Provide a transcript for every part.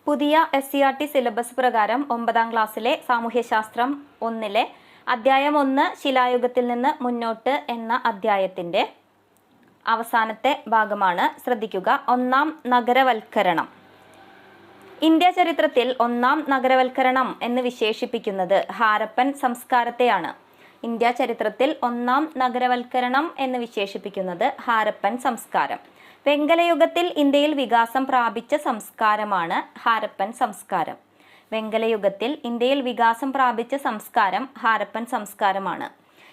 പുതിയ SCERT syllabus പ്രകാരം 9ാം ക്ലാസ്സിലെ സാമൂഹ്യശാസ്ത്രം 1-ലെ അധ്യായം 1 ശിലായുഗത്തിൽ നിന്ന് മുന്നോട്ട് എന്ന അധ്യായത്തിൻ്റെ അവസാനത്തെ ഭാഗമാണ്. ശ്രദ്ധിക്കുക. ഒന്നാം നഗരവൽക്കരണം. ഇന്ത്യ ചരിത്രത്തിൽ ഒന്നാം നഗരവൽക്കരണം എന്ന് വിശേഷിപ്പിക്കുന്നത് ഹാരപ്പൻ സംസ്കാരത്തെയാണ്. ഇന്ത്യ ചരിത്രത്തിൽ ഒന്നാം നഗരവൽക്കരണം എന്ന് വിശേഷിപ്പിക്കുന്നത് ഹാരപ്പൻ സംസ്കാരം. വെങ്കലയുഗത്തിൽ ഇന്ത്യയിൽ വികാസം പ്രാപിച്ച സംസ്കാരമാണ് ഹാരപ്പൻ സംസ്കാരം. വെങ്കലയുഗത്തിൽ ഇന്ത്യയിൽ വികാസം പ്രാപിച്ച സംസ്കാരം ഹാരപ്പൻ സംസ്കാരമാണ്.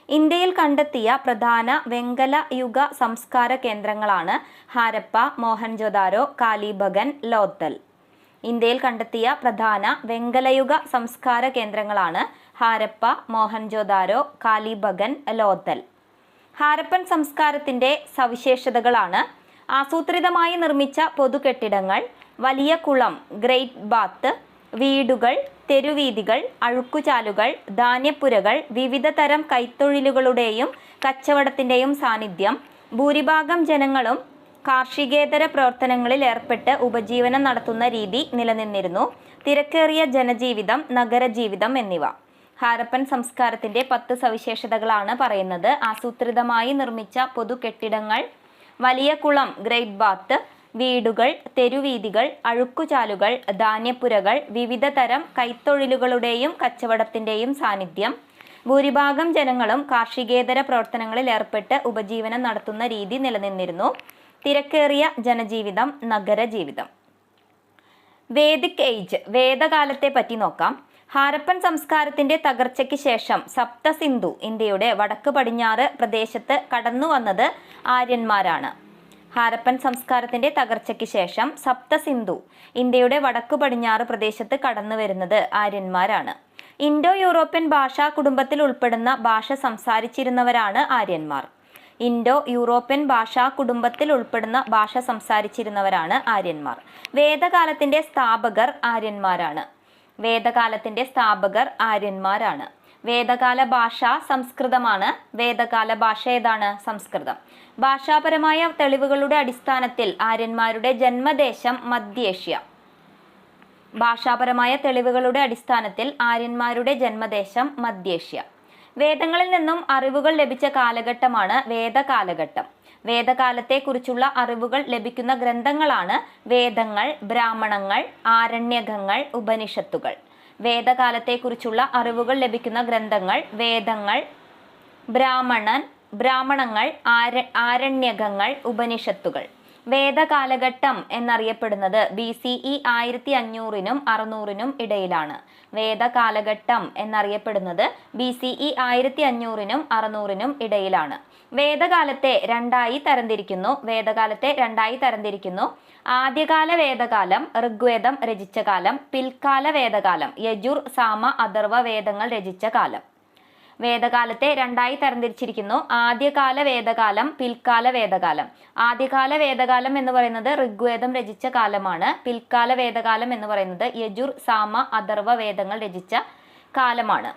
ഇന്ത്യയിൽ കണ്ടെത്തിയ പ്രധാന വെങ്കല യുഗ സംസ്കാര കേന്ദ്രങ്ങളാണ് ഹാരപ്പ, മോഹൻജൊദാരോ, കാലിബഗൻ, ലോത്തൽ. ഇന്ത്യയിൽ കണ്ടെത്തിയ പ്രധാന വെങ്കലയുഗ സംസ്കാര കേന്ദ്രങ്ങളാണ് ഹാരപ്പ, മോഹൻജൊദാരോ, കാലിബഗൻ, ലോത്തൽ. ഹാരപ്പൻ സംസ്കാരത്തിൻ്റെ സവിശേഷതകളാണ്: ആസൂത്രിതമായി നിർമ്മിച്ച പൊതുകെട്ടിടങ്ങൾ, വലിയ കുളം, ഗ്രേറ്റ് ബാത്ത്, വീടുകൾ, തെരുവീഥികൾ, അഴുക്കുചാലുകൾ, ധാന്യപ്പുരകൾ, വിവിധ തരം കൈത്തൊഴിലുകളുടെയും കച്ചവടത്തിൻ്റെയും സാന്നിധ്യം, ഭൂരിഭാഗം ജനങ്ങളും കാർഷികേതര പ്രവർത്തനങ്ങളിൽ ഏർപ്പെട്ട് ഉപജീവനം നടത്തുന്ന രീതി നിലനിന്നിരുന്നു, തിരക്കേറിയ ജനജീവിതം, നഗരജീവിതം എന്നിവ. ഹാരപ്പൻ സംസ്കാരത്തിൻ്റെ 10 സവിശേഷതകളാണ് പറയുന്നത്. ആസൂത്രിതമായി നിർമ്മിച്ച പൊതുകെട്ടിടങ്ങൾ, വലിയ കുളം, ഗ്രേറ്റ് ബാത്ത്, വീടുകൾ, തെരുവീഥികൾ, അഴുക്കുചാലുകൾ, ധാന്യപ്പുരകൾ, വിവിധ തരം കൈത്തൊഴിലുകളുടെയും കച്ചവടത്തിൻ്റെയും സാന്നിധ്യം, ഭൂരിഭാഗം ജനങ്ങളും കാർഷികേതര പ്രവർത്തനങ്ങളിൽ ഏർപ്പെട്ട് ഉപജീവനം നടത്തുന്ന രീതി നിലനിന്നിരുന്നു, തിരക്കേറിയ ജനജീവിതം, നഗരജീവിതം. വേദിക് ഏജ്, വേദകാലത്തെ പറ്റി നോക്കാം. ഹാരപ്പൻ സംസ്കാരത്തിൻ്റെ തകർച്ചയ്ക്ക് ശേഷം സപ്തസിന്ധു, ഇന്ത്യയുടെ വടക്ക് പടിഞ്ഞാറ് പ്രദേശത്ത് കടന്നു വന്നത് ആര്യന്മാരാണ്. ഹാരപ്പൻ സംസ്കാരത്തിൻ്റെ തകർച്ചയ്ക്ക് ശേഷം സപ്തസിന്ധു, ഇന്ത്യയുടെ വടക്കു പടിഞ്ഞാറ് പ്രദേശത്ത് കടന്നു വരുന്നത് ആര്യന്മാരാണ്. ഇൻഡോ യൂറോപ്യൻ ഭാഷാ കുടുംബത്തിൽ ഉൾപ്പെടുന്ന ഭാഷ സംസാരിച്ചിരുന്നവരാണ് ആര്യന്മാർ. ഇൻഡോ യൂറോപ്യൻ ഭാഷാ കുടുംബത്തിൽ ഉൾപ്പെടുന്ന ഭാഷ സംസാരിച്ചിരുന്നവരാണ് ആര്യന്മാർ. വേദകാലത്തിൻ്റെ സ്ഥാപകർ ആര്യന്മാരാണ്. വേദകാലത്തിൻ്റെ സ്ഥാപകർ ആര്യന്മാരാണ്. വേദകാല ഭാഷ സംസ്കൃതമാണ്. വേദകാല ഭാഷ ഏതാണ്? സംസ്കൃതം. ഭാഷാപരമായ തെളിവുകളുടെ അടിസ്ഥാനത്തിൽ ആര്യന്മാരുടെ ജന്മദേശം മധ്യേഷ്യ. ഭാഷാപരമായ തെളിവുകളുടെ അടിസ്ഥാനത്തിൽ ആര്യന്മാരുടെ ജന്മദേശം മധ്യേഷ്യ. വേദങ്ങളിൽ നിന്നും അറിവുകൾ ലഭിച്ച കാലഘട്ടമാണ് വേദകാലഘട്ടം. വേദകാലത്തെക്കുറിച്ചുള്ള അറിവുകൾ ലഭിക്കുന്ന ഗ്രന്ഥങ്ങളാണ് വേദങ്ങൾ, ബ്രാഹ്മണങ്ങൾ, ആരണ്യകങ്ങൾ, ഉപനിഷത്തുകൾ. വേദകാലത്തെക്കുറിച്ചുള്ള അറിവുകൾ ലഭിക്കുന്ന ഗ്രന്ഥങ്ങൾ വേദങ്ങൾ, ബ്രാഹ്മണങ്ങൾ, ആരണ്യകങ്ങൾ, ഉപനിഷത്തുകൾ. വേദകാലഘട്ടം എന്നറിയപ്പെടുന്നത് BCE 1500-നും 600-നും ഇടയിലാണ്. വേദകാലഘട്ടം എന്നറിയപ്പെടുന്നത് BCE 1500-നും 600-നും ഇടയിലാണ്. വേദകാലത്തെ രണ്ടായി തരംതിരിക്കുന്നു. ആദ്യകാല വേദകാലം, ഋഗ്വേദം രചിച്ച കാലം. പിൽക്കാല വേദകാലം, യജുർ, സാമ, അഥർവ വേദങ്ങൾ രചിച്ച കാലം. വേദകാലത്തെ രണ്ടായി തരംതിരിച്ചിരിക്കുന്നു. ആദ്യകാല വേദകാലം, പിൽക്കാല വേദകാലം. ആദ്യകാല വേദകാലം എന്ന് പറയുന്നത് ഋഗ്വേദം രചിച്ച കാലമാണ്. പിൽക്കാല വേദകാലം എന്ന് പറയുന്നത് യജുർ, സാമ, അഥർവ വേദങ്ങൾ രചിച്ച കാലമാണ്.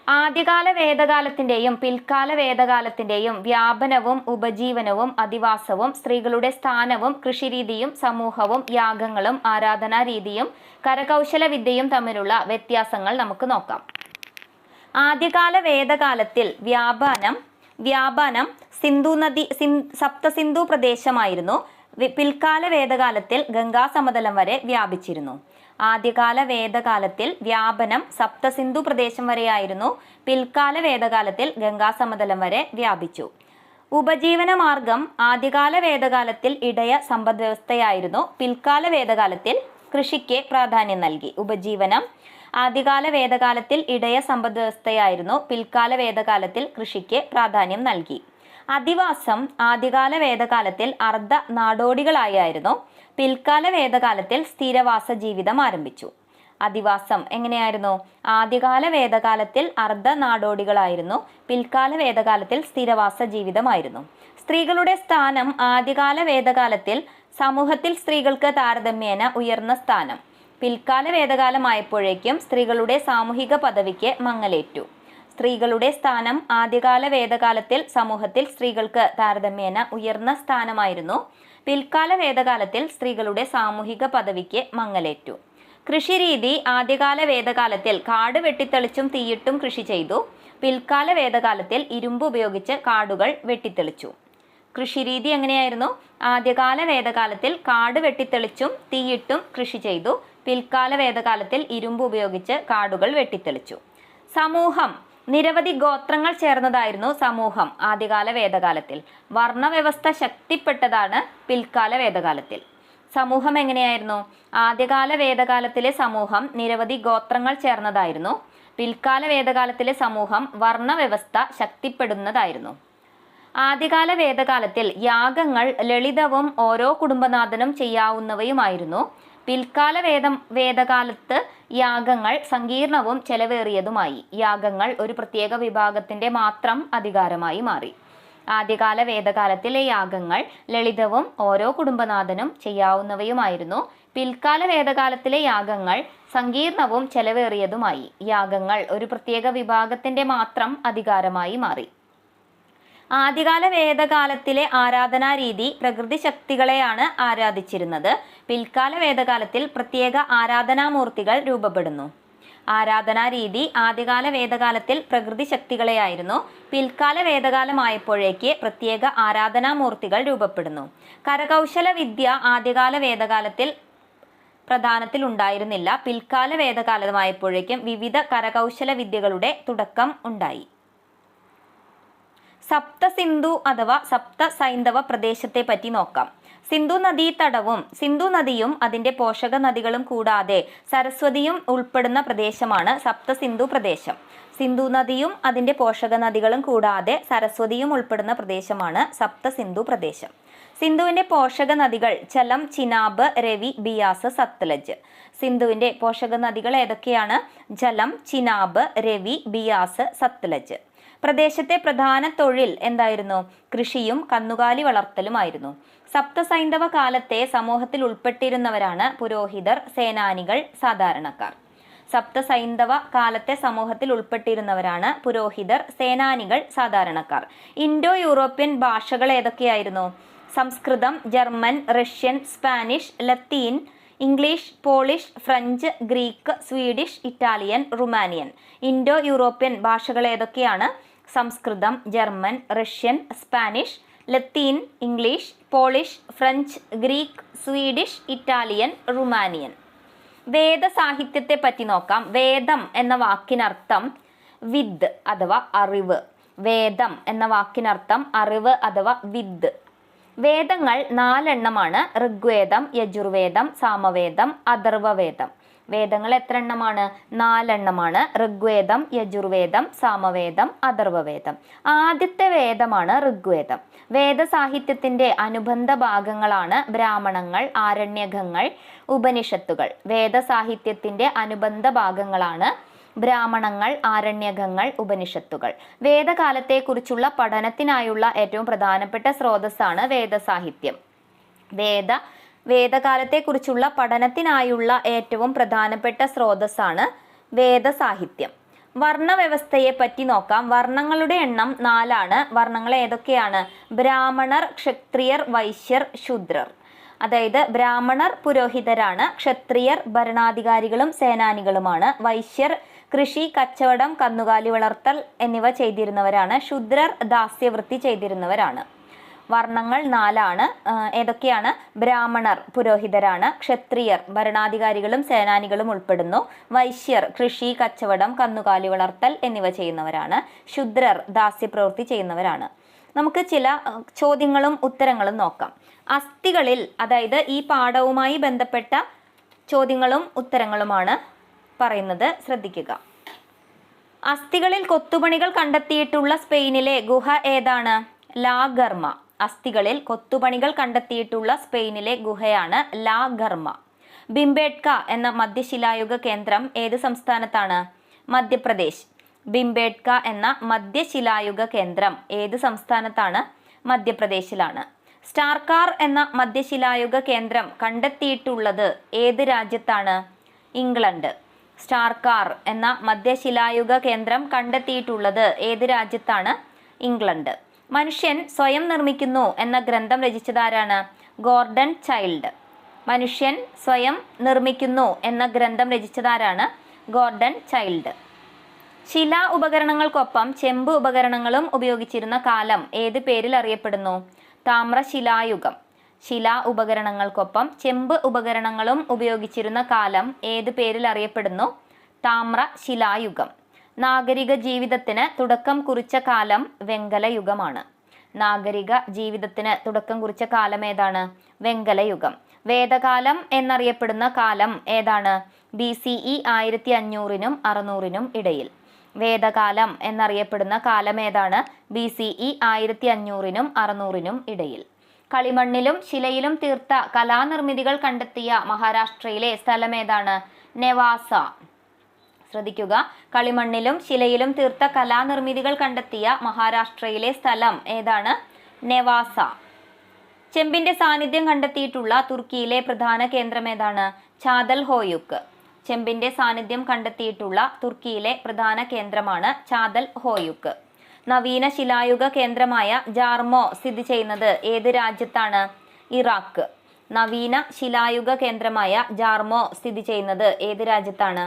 ആദ്യകാല വേദകാലത്തിൻ്റെയും പിൽക്കാല വേദകാലത്തിൻ്റെയും വ്യാപനവും ഉപജീവനവും അധിവാസവും സ്ത്രീകളുടെ സ്ഥാനവും കൃഷിരീതിയും സമൂഹവും യാഗങ്ങളും ആരാധനാരീതിയും കരകൗശല വിദ്യയും തമ്മിലുള്ള വ്യത്യാസങ്ങൾ നമുക്ക് നോക്കാം. ആദ്യകാല വേദകാലത്തിൽ വ്യാപനം സിന്ധു നദി സപ്തസിന്ധു പ്രദേശമായിരുന്നു. പിൽക്കാല വേദകാലത്തിൽ ഗംഗാസമതലം വരെ വ്യാപിച്ചിരുന്നു. ആദ്യകാല വേദകാലത്തിൽ വ്യാപനം സപ്തസിന്ധു പ്രദേശം വരെയായിരുന്നു. പിൽക്കാല വേദകാലത്തിൽ ഗംഗാസമതലം വരെ വ്യാപിച്ചു. ഉപജീവന മാർഗം ആദ്യകാല വേദകാലത്തിൽ ഇടയ സമ്പദ്വ്യവസ്ഥയായിരുന്നു. പിൽക്കാല വേദകാലത്തിൽ കൃഷിക്ക് പ്രാധാന്യം നൽകി. ഉപജീവനം ആദ്യകാല വേദകാലത്തിൽ ഇടയ സമ്പദ്വ്യവസ്ഥയായിരുന്നു. പിൽക്കാല വേദകാലത്തിൽ കൃഷിക്ക് പ്രാധാന്യം നൽകി. അധിവാസം ആദ്യകാല വേദകാലത്തിൽ അർദ്ധ നാടോടികളായിരുന്നു. പിൽക്കാല വേദകാലത്തിൽ സ്ഥിരവാസ ജീവിതം ആരംഭിച്ചു. അധിവാസം എങ്ങനെയായിരുന്നു? ആദ്യകാല വേദകാലത്തിൽ അർദ്ധ നാടോടികളായിരുന്നു. പിൽക്കാല വേദകാലത്തിൽ സ്ഥിരവാസ ജീവിതമായിരുന്നു. സ്ത്രീകളുടെ സ്ഥാനം ആദ്യകാല വേദകാലത്തിൽ സമൂഹത്തിൽ സ്ത്രീകൾക്ക് താരതമ്യേന ഉയർന്ന സ്ഥാനം. പിൽക്കാല വേദകാലമായപ്പോഴേക്കും സ്ത്രീകളുടെ സാമൂഹിക പദവിക്ക് മങ്ങലേറ്റു. സ്ത്രീകളുടെ സ്ഥാനം ആദ്യകാല വേദകാലത്തിൽ സമൂഹത്തിൽ സ്ത്രീകൾക്ക് താരതമ്യേന ഉയർന്ന സ്ഥാനമായിരുന്നു. പിൽക്കാല വേദകാലത്തിൽ സ്ത്രീകളുടെ സാമൂഹിക പദവിക്ക് മങ്ങലേറ്റു. കൃഷിരീതി ആദ്യകാല വേദകാലത്തിൽ കാട് വെട്ടിത്തെളിച്ചും തീയിട്ടും കൃഷി ചെയ്തു. പിൽക്കാല വേദകാലത്തിൽ ഇരുമ്പ് ഉപയോഗിച്ച് കാടുകൾ വെട്ടിത്തെളിച്ചു. കൃഷിരീതി എങ്ങനെയായിരുന്നു? ആദ്യകാല വേദകാലത്തിൽ കാട് വെട്ടിത്തെളിച്ചും തീയിട്ടും കൃഷി ചെയ്തു. പിൽക്കാല വേദകാലത്തിൽ ഇരുമ്പ് ഉപയോഗിച്ച് കാടുകൾ വെട്ടിത്തെളിച്ചു. സമൂഹം നിരവധി ഗോത്രങ്ങൾ ചേർന്നതായിരുന്നു സമൂഹം ആദ്യകാല വേദകാലത്തിൽ. വർണ്ണവ്യവസ്ഥ ശക്തിപ്പെട്ടതാണ് പിൽക്കാല വേദകാലത്തിൽ. സമൂഹം എങ്ങനെയായിരുന്നു? ആദ്യകാല വേദകാലത്തിലെ സമൂഹം നിരവധി ഗോത്രങ്ങൾ ചേർന്നതായിരുന്നു. പിൽക്കാല വേദകാലത്തിലെ സമൂഹം വർണ്ണവ്യവസ്ഥ ശക്തിപ്പെടുന്നതായിരുന്നു. ആദ്യകാല വേദകാലത്തിൽ യാഗങ്ങൾ ലളിതവും ഓരോ കുടുംബനാഥനും ചെയ്യാവുന്നവയുമായിരുന്നു. പിൽക്കാല വേദകാലത്ത് യാഗങ്ങൾ സങ്കീർണവും ചെലവേറിയതുമായി. യാഗങ്ങൾ ഒരു പ്രത്യേക വിഭാഗത്തിന്റെ മാത്രം അധികാരമായി മാറി. ആദ്യകാല വേദകാലത്തിലെ യാഗങ്ങൾ ലളിതവും ഓരോ കുടുംബനാഥനും ചെയ്യാവുന്നവയുമായിരുന്നു. പിൽക്കാല വേദകാലത്തിലെ യാഗങ്ങൾ സങ്കീർണവും ചെലവേറിയതുമായി. യാഗങ്ങൾ ഒരു പ്രത്യേക വിഭാഗത്തിന്റെ മാത്രം അധികാരമായി മാറി. ആദ്യകാല വേദകാലത്തിലെ ആരാധനാരീതി പ്രകൃതി ശക്തികളെയാണ് ആരാധിച്ചിരുന്നത്. പിൽക്കാല വേദകാലത്തിൽ പ്രത്യേക ആരാധനാമൂർത്തികൾ രൂപപ്പെടുന്നു. ആരാധനാരീതി ആദ്യകാല വേദകാലത്തിൽ പ്രകൃതി ശക്തികളെയായിരുന്നു. പിൽക്കാല വേദകാലമായപ്പോഴേക്ക് പ്രത്യേക ആരാധനാമൂർത്തികൾ രൂപപ്പെടുന്നു. കരകൗശല വിദ്യ ആദ്യകാല വേദകാലത്തിൽ പ്രധാനത്തിൽ ഉണ്ടായിരുന്നില്ല. പിൽക്കാല വേദകാലമായപ്പോഴേക്കും വിവിധ കരകൗശല വിദ്യകളുടെ തുടക്കം ഉണ്ടായി. സപ്തസിന്ധു അഥവാ സപ്ത സൈന്ധവ പ്രദേശത്തെ പറ്റി നോക്കാം. സിന്ധു നദീതടവും സിന്ധു നദിയും അതിന്റെ പോഷക നദികളും കൂടാതെ സരസ്വതിയും ഉൾപ്പെടുന്ന പ്രദേശമാണ് സപ്തസിന്ധു പ്രദേശം. സിന്ധു നദിയും അതിന്റെ പോഷക നദികളും കൂടാതെ സരസ്വതിയും ഉൾപ്പെടുന്ന പ്രദേശമാണ് സപ്തസിന്ധു പ്രദേശം. സിന്ധുവിന്റെ പോഷക നദികൾ ചലം, ചിനാബ്, രവി, ബിയാസ്, സത്ലജ്. സിന്ധുവിന്റെ പോഷക നദികൾ ഏതൊക്കെയാണ്? ജലം, ചിനാബ്, രവി, ബിയാസ്, സത്ലജ്. പ്രദേശത്തെ പ്രധാന തൊഴിൽ എന്തായിരുന്നു? കൃഷിയും കന്നുകാലി വളർത്തലുമായിരുന്നു. സപ്തസൈന്ധവ കാലത്തെ സമൂഹത്തിൽ ഉൾപ്പെട്ടിരുന്നവരാണ് പുരോഹിതർ, സേനാനികൾ, സാധാരണക്കാർ. സപ്തസൈന്ധവ കാലത്തെ സമൂഹത്തിൽ ഉൾപ്പെട്ടിരുന്നവരാണ് പുരോഹിതർ, സേനാനികൾ, സാധാരണക്കാർ. ഇൻഡോ യൂറോപ്യൻ ഭാഷകൾ ഏതൊക്കെയായിരുന്നു? സംസ്കൃതം, ജർമ്മൻ, റഷ്യൻ, സ്പാനിഷ്, ലത്തീൻ, English, Polish, French, Greek, Swedish, Italian, Romanian. Indo European ഭാഷകൾ ഏതൊക്കെയാണ്? സംസ്കൃതം, ജർമ്മൻ, റഷ്യൻ, സ്പാനിഷ്, ലത്തീൻ, English, Polish, French, Greek, Swedish, Italian, Romanian. വേദസാഹിത്യത്തെ പറ്റി നോക്കാം. വേദം എന്ന വാക്കിനർത്ഥം വിദ് അഥവാ അറിവ്. വേദം എന്ന വാക്കിനർത്ഥം അറിവ് അഥവാ വിദ്. വേദങ്ങൾ 4 എണ്ണമാണ്. ഋഗ്വേദം, യജുർവേദം, സാമവേദം, അഥർവവേദം. വേദങ്ങൾ എത്ര എണ്ണമാണ്? 4 എണ്ണമാണ്. ഋഗ്വേദം, യജുർവേദം, സാമവേദം, അഥർവവേദം. ആദ്യത്തെ വേദമാണ് ഋഗ്വേദം. വേദസാഹിത്യത്തിന്റെ അനുബന്ധ ഭാഗങ്ങളാണ് ബ്രാഹ്മണങ്ങൾ, ആരണ്യകങ്ങൾ, ഉപനിഷത്തുകൾ. വേദസാഹിത്യത്തിന്റെ അനുബന്ധ ഭാഗങ്ങളാണ് ബ്രാഹ്മണങ്ങൾ, ആരണ്യകങ്ങൾ, ഉപനിഷത്തുകൾ. വേദകാലത്തെക്കുറിച്ചുള്ള പഠനത്തിനായുള്ള ഏറ്റവും പ്രധാനപ്പെട്ട സ്രോതസ്സാണ് വേദസാഹിത്യം. വേദകാലത്തെക്കുറിച്ചുള്ള പഠനത്തിനായുള്ള ഏറ്റവും പ്രധാനപ്പെട്ട സ്രോതസ്സാണ് വേദസാഹിത്യം. വർണ്ണവ്യവസ്ഥയെ പറ്റി നോക്കാം. വർണ്ണങ്ങളുടെ എണ്ണം 4 ആണ്. വർണ്ണങ്ങൾ ഏതൊക്കെയാണ്? ബ്രാഹ്മണർ, ക്ഷത്രിയർ, വൈശ്യർ, ശൂദ്രർ. അതായത് ബ്രാഹ്മണർ പുരോഹിതരാണ്, ക്ഷത്രിയർ ഭരണാധികാരികളും സേനാനികളുമാണ്, വൈശ്യർ കൃഷി, കച്ചവടം, കന്നുകാലി വളർത്തൽ എന്നിവ ചെയ്തിരുന്നവരാണ്, ശൂദ്രർ ദാസ്യവൃത്തി ചെയ്തിരുന്നവരാണ്. വർണ്ണങ്ങൾ 4 ആണ്. ഏതൊക്കെയാണ്? ബ്രാഹ്മണർ പുരോഹിതരാണ്, ക്ഷത്രിയർ ഭരണാധികാരികളും സേനാനികളും ഉൾപ്പെടുന്നു, വൈശ്യർ കൃഷി, കച്ചവടം, കന്നുകാലി വളർത്തൽ എന്നിവ ചെയ്യുന്നവരാണ്, ശൂദ്രർ ദാസ്യപ്രവൃത്തി ചെയ്യുന്നവരാണ്. നമുക്ക് ചില ചോദ്യങ്ങളും ഉത്തരങ്ങളും നോക്കാം. അസ്ഥികളിൽ, അതായത് ഈ പാഠവുമായി ബന്ധപ്പെട്ട ചോദ്യങ്ങളും ഉത്തരങ്ങളുമാണ് പറയുന്നത്, ശ്രദ്ധിക്കുക. അസ്ഥികളിൽ കൊത്തുപണികൾ കണ്ടെത്തിയിട്ടുള്ള സ്പെയിനിലെ ഗുഹ ഏതാണ്? ലാ ഗർമ. അസ്ഥികളിൽ കൊത്തുപണികൾ കണ്ടെത്തിയിട്ടുള്ള സ്പെയിനിലെ ഗുഹയാണ് ലാ ഗർമ. ഭിംബേട്ക എന്ന മധ്യശിലായുഗ കേന്ദ്രം ഏത് സംസ്ഥാനത്താണ്? മധ്യപ്രദേശ്. ഭിംബേട്ക എന്ന മധ്യശിലായുഗ കേന്ദ്രം ഏത് സംസ്ഥാനത്താണ്? മധ്യപ്രദേശിലാണ്. സ്റ്റാർക്കാർ എന്ന മധ്യശിലായുഗ കേന്ദ്രം കണ്ടെത്തിയിട്ടുള്ളത് ഏത് രാജ്യത്താണ്? ഇംഗ്ലണ്ട്. സ്റ്റാർക്കാർ എന്ന മധ്യശിലായുഗ കേന്ദ്രം കണ്ടെത്തിയിട്ടുള്ളത് ഏത് രാജ്യത്താണ്? ഇംഗ്ലണ്ട്. മനുഷ്യൻ സ്വയം നിർമ്മിക്കുന്നു എന്ന ഗ്രന്ഥം രചിച്ചതാരാണ്? Gordon child. മനുഷ്യൻ സ്വയം നിർമ്മിക്കുന്നു എന്ന ഗ്രന്ഥം രചിച്ചതാരാണ്? Gordon child. ശിലാ ഉപകരണങ്ങൾക്കൊപ്പം ചെമ്പ് ഉപകരണങ്ങളും ഉപയോഗിച്ചിരുന്ന കാലം ഏത് പേരിൽ അറിയപ്പെടുന്നു? താമ്രശിലായുഗം. ശിലാ ഉപകരണങ്ങൾക്കൊപ്പം ചെമ്പ് ഉപകരണങ്ങളും ഉപയോഗിച്ചിരുന്ന കാലം ഏത് പേരിൽ അറിയപ്പെടുന്നു? താമ്രശിലായുഗം. നാഗരിക ജീവിതത്തിന് തുടക്കം കുറിച്ച കാലം വെങ്കലയുഗമാണ്. നാഗരിക ജീവിതത്തിന് തുടക്കം കുറിച്ച കാലം ഏതാണ്? വെങ്കലയുഗം. വേദകാലം എന്നറിയപ്പെടുന്ന കാലം ഏതാണ്? BCE 1500-നും 600-നും ഇടയിൽ. വേദകാലം എന്നറിയപ്പെടുന്ന കാലം ഏതാണ്? BCE 1500-നും 600-നും ഇടയിൽ. കളിമണ്ണിലും ശിലയിലും തീർത്ത കലാനിർമ്മിതികൾ കണ്ടെത്തിയ മഹാരാഷ്ട്രയിലെ സ്ഥലം ഏതാണ്? നെവാസ. ശ്രദ്ധിക്കുക, കളിമണ്ണിലും ശിലയിലും തീർത്ത കലാനിർമ്മിതികൾ കണ്ടെത്തിയ മഹാരാഷ്ട്രയിലെ സ്ഥലം ഏതാണ്? നെവാസ. ചെമ്പിന്റെ സാന്നിധ്യം കണ്ടെത്തിയിട്ടുള്ള തുർക്കിയിലെ പ്രധാന കേന്ദ്രം ഏതാണ്? ചാതൽഹോയുക്ക്. ചെമ്പിന്റെ സാന്നിധ്യം കണ്ടെത്തിയിട്ടുള്ള തുർക്കിയിലെ പ്രധാന കേന്ദ്രമാണ് ചാതൽഹോയുക്ക്. നവീന ശിലായുഗ കേന്ദ്രമായ ജാർമോ സ്ഥിതി ചെയ്യുന്നത് ഏത് രാജ്യത്താണ്? ഇറാഖ്. നവീന ശിലായുഗ കേന്ദ്രമായ ജാർമോ സ്ഥിതി ചെയ്യുന്നത് ഏത് രാജ്യത്താണ്?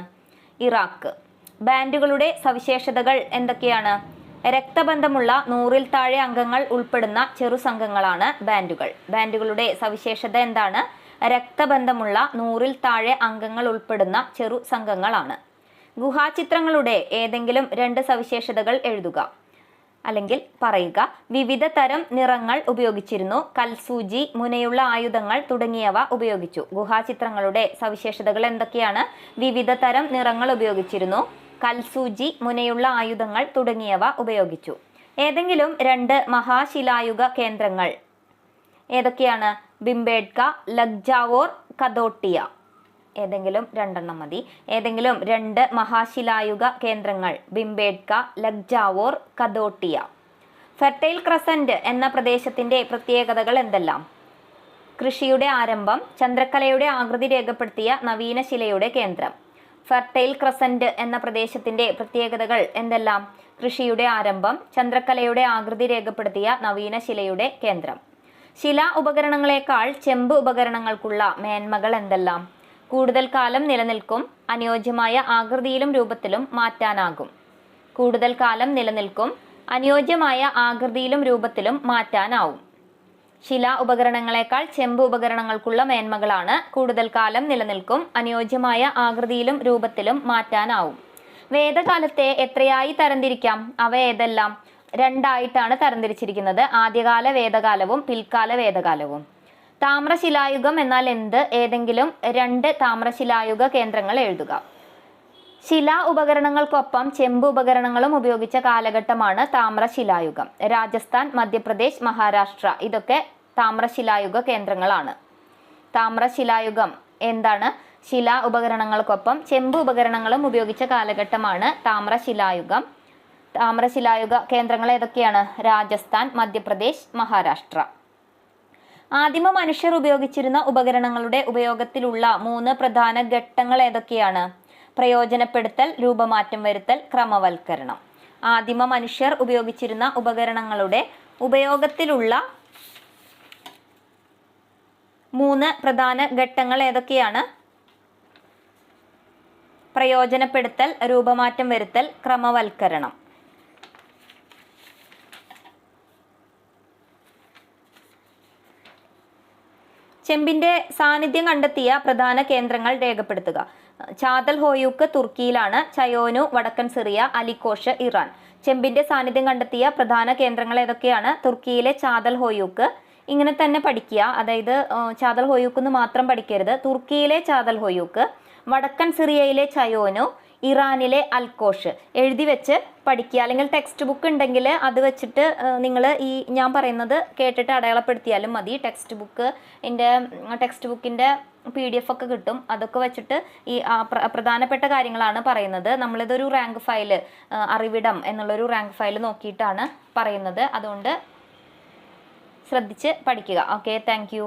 ഇറാഖ്. ബാൻഡുകളുടെ സവിശേഷതകൾ എന്തൊക്കെയാണ്? രക്തബന്ധമുള്ള 100-ൽ താഴെ അംഗങ്ങൾ ഉൾപ്പെടുന്ന ചെറു സംഘങ്ങളാണ് ബാൻഡുകൾ. ബാൻഡുകളുടെ സവിശേഷത എന്താണ്? രക്തബന്ധമുള്ള 100-ൽ താഴെ അംഗങ്ങൾ ഉൾപ്പെടുന്ന ചെറു സംഘങ്ങളാണ്. ഗുഹാചിത്രങ്ങളുടെ ഏതെങ്കിലും 2 സവിശേഷതകൾ എഴുതുക അല്ലെങ്കിൽ പറയുക. വിവിധ തരം നിറങ്ങൾ ഉപയോഗിച്ചിരുന്നു. കൽസൂചി, മുനയുള്ള ആയുധങ്ങൾ തുടങ്ങിയവ ഉപയോഗിച്ചു. ഗുഹാചിത്രങ്ങളുടെ സവിശേഷതകൾ എന്തൊക്കെയാണ്? വിവിധ തരം നിറങ്ങൾ ഉപയോഗിച്ചിരുന്നു. കൽസൂചി, മുനയുള്ള ആയുധങ്ങൾ തുടങ്ങിയവ ഉപയോഗിച്ചു. ഏതെങ്കിലും 2 മഹാശിലായുഗ കേന്ദ്രങ്ങൾ ഏതൊക്കെയാണ്? ബിംബേഡ്ക, ലഗ്ജാവോർ, കദോട്ടിയ. ഏതെങ്കിലും 2 മതി. ഏതെങ്കിലും 2 മഹാശിലായുഗ കേന്ദ്രങ്ങൾ ബിംബേഡ്ക, ലഗ്ജാവോർ, കദോട്ടിയ. ഫെർട്ടൈൽ ക്രസന്റ് എന്ന പ്രദേശത്തിന്റെ പ്രത്യേകതകൾ എന്തെല്ലാം? കൃഷിയുടെ ആരംഭം, ചന്ദ്രക്കലയുടെ ആകൃതി രേഖപ്പെടുത്തിയ നവീന ശിലയുടെ കേന്ദ്രം. ഫെർട്ടൈൽ ക്രസന്റ് എന്ന പ്രദേശത്തിന്റെ പ്രത്യേകതകൾ എന്തെല്ലാം? കൃഷിയുടെ ആരംഭം, ചന്ദ്രക്കലയുടെ ആകൃതി രേഖപ്പെടുത്തിയ നവീന ശിലയുടെ കേന്ദ്രം. ശിലാ ഉപകരണങ്ങളെക്കാൾ ചെമ്പ് ഉപകരണങ്ങൾക്കുള്ള മേന്മകൾ എന്തെല്ലാം? കൂടുതൽ കാലം നിലനിൽക്കും. അനുയോജ്യമായ ആകൃതിയിലും രൂപത്തിലും മാറ്റാനാകും. കൂടുതൽ കാലം നിലനിൽക്കും. അനുയോജ്യമായ ആകൃതിയിലും രൂപത്തിലും മാറ്റാനാവും. ശിലാ ഉപകരണങ്ങളെക്കാൾ ചെമ്പ് ഉപകരണങ്ങൾക്കുള്ള മേന്മകളാണ്: കൂടുതൽ കാലം നിലനിൽക്കും, അനുയോജ്യമായ ആകൃതിയിലും രൂപത്തിലും മാറ്റാനാവും. വേദകാലത്തെ എത്രയായി തരംതിരിക്കാം? അവ ഏതെല്ലാം? 2 ആയിട്ടാണ് തരംതിരിച്ചിരിക്കുന്നത്. ആദ്യകാല വേദകാലവും പിൽക്കാല വേദകാലവും. താമ്രശിലായുഗം എന്നാൽ എന്ത്? ഏതെങ്കിലും 2 താമ്രശിലായുഗ കേന്ദ്രങ്ങൾ എഴുതുക. ശിലാ ഉപകരണങ്ങൾക്കൊപ്പം ചെമ്പ് ഉപകരണങ്ങളും ഉപയോഗിച്ച കാലഘട്ടമാണ് താമ്രശിലായുഗം. രാജസ്ഥാൻ, മധ്യപ്രദേശ്, മഹാരാഷ്ട്ര ഇതൊക്കെ താമ്രശിലായുഗ കേന്ദ്രങ്ങളാണ്. താമ്രശിലായുഗം എന്താണ്? ശിലാ ഉപകരണങ്ങൾക്കൊപ്പം ചെമ്പ് ഉപകരണങ്ങളും ഉപയോഗിച്ച കാലഘട്ടമാണ് താമ്രശിലായുഗം. താമ്രശിലായുഗ കേന്ദ്രങ്ങൾ ഏതൊക്കെയാണ്? രാജസ്ഥാൻ, മധ്യപ്രദേശ്, മഹാരാഷ്ട്ര. ആദിമ മനുഷ്യർ ഉപയോഗിച്ചിരുന്ന ഉപകരണങ്ങളുടെ ഉപയോഗത്തിലുള്ള 3 പ്രധാന ഘട്ടങ്ങൾ ഏതൊക്കെയാണ്? പ്രയോജനപ്പെടുത്തൽ, രൂപമാറ്റം വരുത്തൽ, ക്രമവൽക്കരണം. ആദിമ മനുഷ്യർ ഉപയോഗിച്ചിരുന്ന ഉപകരണങ്ങളുടെ ഉപയോഗത്തിലുള്ള 3 പ്രധാന ഘട്ടങ്ങൾ ഏതൊക്കെയാണ്? പ്രയോജനപ്പെടുത്തൽ, രൂപമാറ്റം വരുത്തൽ, ക്രമവൽക്കരണം. ചെമ്പിന്റെ സാന്നിധ്യം കണ്ടെത്തിയ പ്രധാന കേന്ദ്രങ്ങൾ രേഖപ്പെടുത്തുക. ചാതൽഹോയുക്ക് തുർക്കിയിലാണ്. ചയോനു വടക്കൻ സിറിയ, അലിക്കോഷ് ഇറാൻ. ചെമ്പിന്റെ സാന്നിധ്യം കണ്ടെത്തിയ പ്രധാന കേന്ദ്രങ്ങൾ ഏതൊക്കെയാണ്? തുർക്കിയിലെ ചാതൽഹോയുക്ക്. ഇങ്ങനെ തന്നെ പഠിക്കുക, അതായത് ചാതൽഹോയുക്ക് എന്ന് മാത്രം പഠിക്കരുത്. തുർക്കിയിലെ ചാതൽഹോയുക്ക്, വടക്കൻ സിറിയയിലെ ചയോനു, ഇറാനിലെ അൽക്കോഷ് എഴുതി വെച്ച് പഠിക്കുക. അല്ലെങ്കിൽ ടെക്സ്റ്റ് ബുക്ക് ഉണ്ടെങ്കിൽ അത് വെച്ചിട്ട് നിങ്ങൾ ഈ ഞാൻ പറയുന്നത് കേട്ടിട്ട് അടയാളപ്പെടുത്തിയാലും മതി. ടെക്സ്റ്റ് ബുക്കിൻ്റെ PDF ഒക്കെ കിട്ടും. അതൊക്കെ വെച്ചിട്ട് ഈ പ്രധാനപ്പെട്ട കാര്യങ്ങളാണ് പറയുന്നത്. നമ്മളിതൊരു റാങ്ക് ഫയൽ, അറിവിടം എന്നുള്ളൊരു റാങ്ക് ഫയൽ നോക്കിയിട്ടാണ് പറയുന്നത്. അതുകൊണ്ട് ശ്രദ്ധിച്ച് പഠിക്കുക. Okay, thank you.